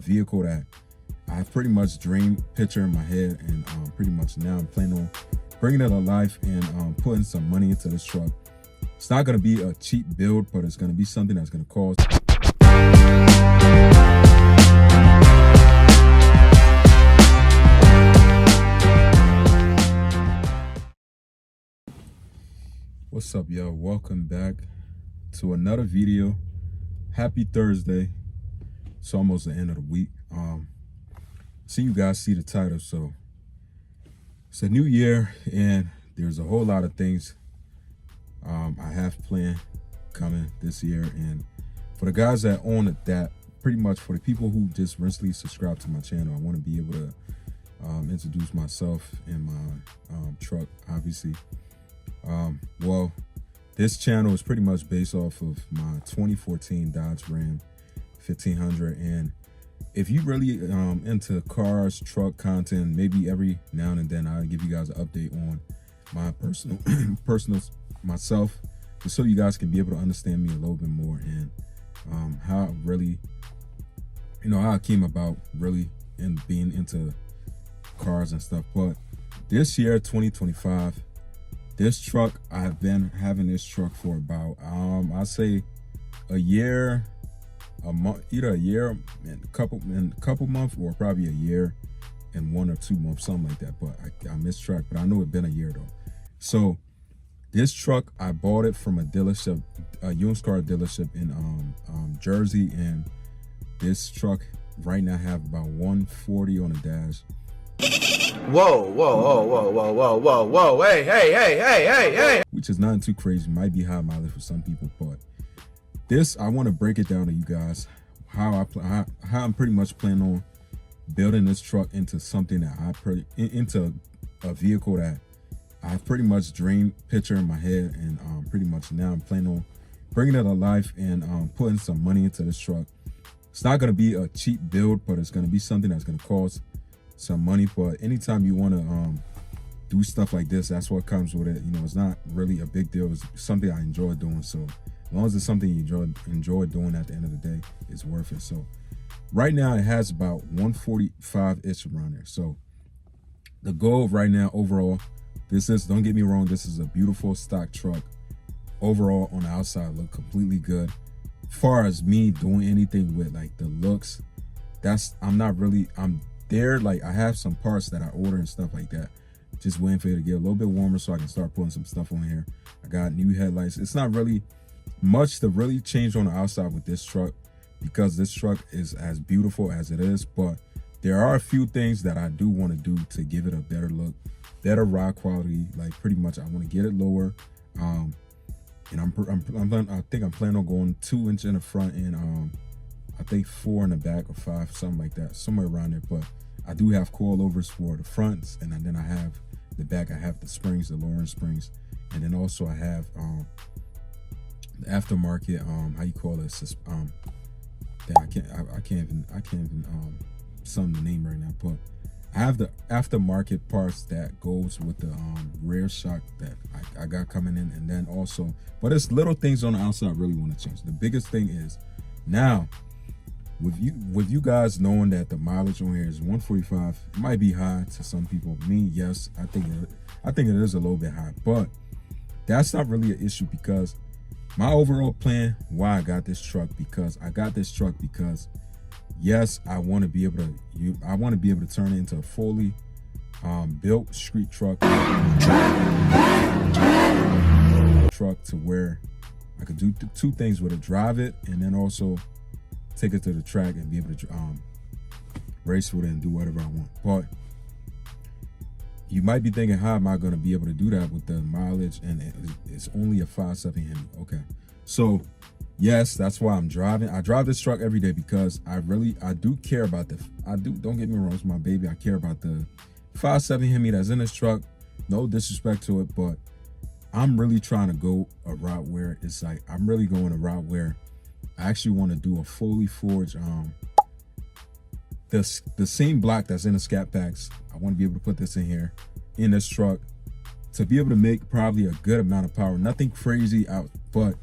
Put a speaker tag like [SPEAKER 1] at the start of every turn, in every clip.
[SPEAKER 1] vehicle that I pretty much dreamed picture in my head, and pretty much now I'm planning on bringing it to life and putting some money into this truck. It's not going to be a cheap build, but it's going to be something that's going to cost. What's up, y'all? Welcome back to another video. Happy Thursday. It's almost the end of the week. See, you guys see the title, so it's a new year and there's a whole lot of things I have planned coming this year. And for the guys that own it, that pretty much for the people who just recently subscribed to my channel, I want to be able to introduce myself and my truck, obviously. Well, this channel is pretty much based off of my 2014 Dodge Ram 1500, and if you really into cars, truck content, maybe every now and then I'll give you guys an update on my personal myself, just so you guys can be able to understand me a little bit more, and how I really, how I came about really in being into cars and stuff. But this year, 2025, this truck, I've been having this truck for about I say a year, a month, either a year and a couple months, or probably a year and 1 or 2 months, something like that. But I missed track, but I know it's been a year though. So this truck, I bought it from a dealership, a used car dealership in Jersey, and this truck right now have about 140 on the dash.
[SPEAKER 2] Whoa, whoa, whoa, whoa, whoa, whoa, whoa, whoa, hey.
[SPEAKER 1] Which is not too crazy, might be high mileage for some people, but this, I want to break it down to you guys, how I'm pretty much planning on building this truck into something that into a vehicle that I pretty much dreamed picture in my head, and pretty much now I'm planning on bringing it to life and putting some money into this truck. It's not going to be a cheap build, but it's going to be something that's going to cost some money. But anytime you want to do stuff like this, that's what comes with it. It's not really a big deal. It's something I enjoy doing. So as long as it's something you enjoy doing, at the end of the day, it's worth it. So right now it has about 145-ish around there. So the goal right now overall, don't get me wrong, this is a beautiful stock truck. Overall on the outside look completely good. As far as me doing anything with like the looks, I'm there. Like, I have some parts that I order and stuff like that, just waiting for it to get a little bit warmer so I can start putting some stuff on here. I got new headlights. It's not really much to really change on the outside with this truck, because this truck is as beautiful as it is, but there are a few things that I do want to do to give it a better look, better ride quality. Like, pretty much I want to get it lower, and I think I'm planning on going 2 inch in the front and I think 4 in the back, or 5, something like that, somewhere around there. But I do have coilovers for the fronts, and then I have the back. I have the springs, the lowering springs, and then also I have the aftermarket, how you call it, I can't even sum the name right now, but I have the aftermarket parts that goes with the rear shock that I got coming in, and then also, but it's little things on the outside I really want to change. The biggest thing is now, with you guys knowing that the mileage on here is 145, it might be high to some people. Me, yes, I think it is a little bit high, but that's not really an issue, because my overall plan, why I got this truck, because yes, I want to be able to turn it into a fully built street truck to where I could do 2 things with it: drive it, and then also take it to the track and be able to race with it and do whatever I want. But you might be thinking, how am I going to be able to do that with the mileage, and it's only a 5.7 Hemi? Okay, so yes, that's why I'm driving. I drive this truck every day because I do care about don't get me wrong, it's my baby. I care about the 5.7 Hemi that's in this truck. No disrespect to it, but I'm really trying to go a route where it's like, I'm really going a route where I actually want to do a fully forged, the same block that's in the scat packs. I want to be able to put this in here, in this truck, to be able to make probably a good amount of power. Nothing crazy out, but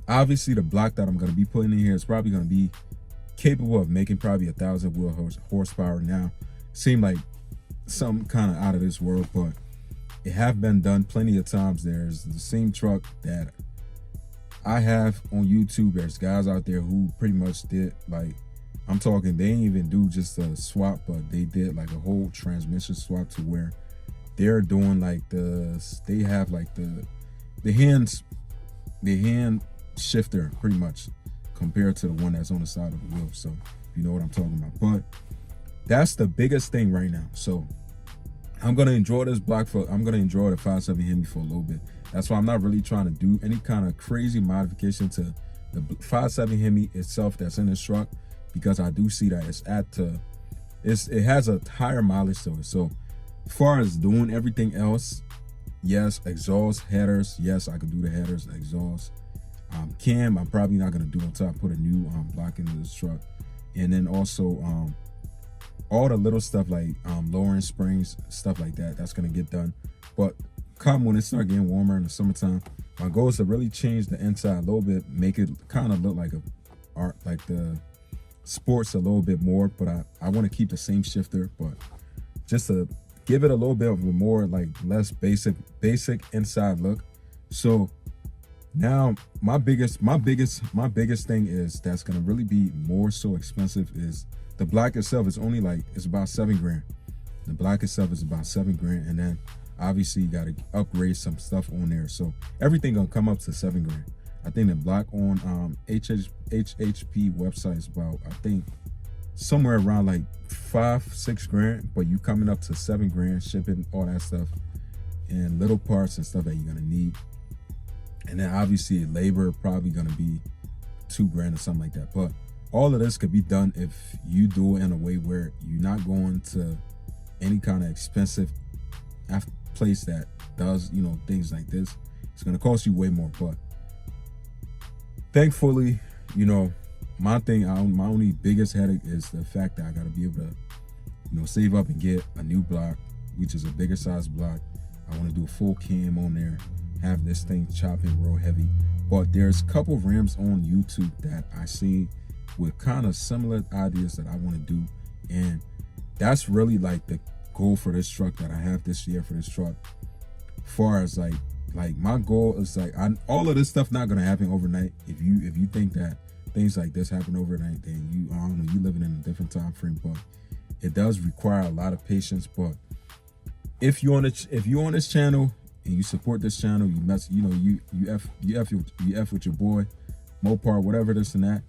[SPEAKER 1] obviously the block that I'm going to be putting in here is probably going to be capable of making probably 1,000 horsepower now. Seemed like something kind of out of this world, but it have been done plenty of times. There's the same truck that I have on YouTube. There's guys out there who pretty much did, like, I'm talking, they didn't even do just a swap, but they did like a whole transmission swap to where they're doing like they have like the hand shifter pretty much compared to the one that's on the side of the wheel. So you know what I'm talking about. But that's the biggest thing right now. So I'm gonna enjoy this block I'm gonna enjoy the 570 Hemi for a little bit. That's why I'm not really trying to do any kind of crazy modification to the 570 Hemi itself that's in this truck, because I do see that it has a higher mileage to it. So as far as doing everything else, yes, exhaust, headers, yes, I can do the headers, exhaust. Cam, I'm probably not gonna do until I put a new block into this truck. And then also all the little stuff like lowering springs, stuff like that, that's gonna get done. But come when it starts getting warmer in the summertime, my goal is to really change the inside a little bit, make it kind of look like like the sports a little bit more. But I want to keep the same shifter, but just to give it a little bit of a more like less basic inside look. So now my biggest thing is that's gonna really be more so expensive is the block itself. Is only like, it's about $7 grand. The block itself is about $7 grand, and then obviously you gotta upgrade some stuff on there. So everything gonna come up to $7 grand. I think the block on HHP website is about, I think, somewhere around like 5-6 grand, but you coming up to $7 grand, shipping, all that stuff, and little parts and stuff that you're gonna need. And then obviously labor probably gonna be $2 grand or something like that. But all of this could be done if you do it in a way where you're not going to any kind of expensive place that does, you know, things like this. It's gonna cost you way more. But thankfully, you know, my only biggest headache is the fact that I gotta be able to, you know, save up and get a new block, which is a bigger size block. I want to do a full cam on there, have this thing chopping real heavy. But there's a couple of rims on YouTube that I see with kind of similar ideas that I want to do, and that's really like the goal for this truck that I have this year for this truck. Far as like my goal is like, all of this stuff not gonna happen overnight. If you think that things like this happen overnight, then I don't know, you living in a different time frame. But it does require a lot of patience. But if you're on this channel and you support this channel, you F with your boy Mopar, whatever, this and that,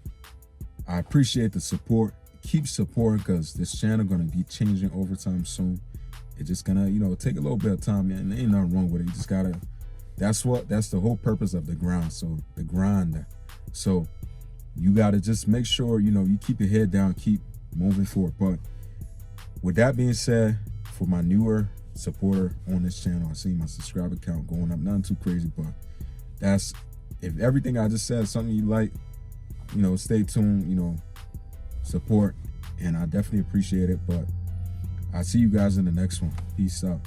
[SPEAKER 1] I appreciate the support. Keep supporting, because this channel gonna be changing over time soon. It's just gonna, you know, take a little bit of time, man. There ain't nothing wrong with it. You just gotta, that's the whole purpose of the grind. So the grind. So you gotta just make sure, you know, you keep your head down, keep moving forward. But with that being said, for my newer supporter on this channel, I see my subscriber count going up. Nothing too crazy, but that's, if everything I just said is something you like, you know, stay tuned, you know, support, and I definitely appreciate it. But I'll see you guys in the next one. Peace out.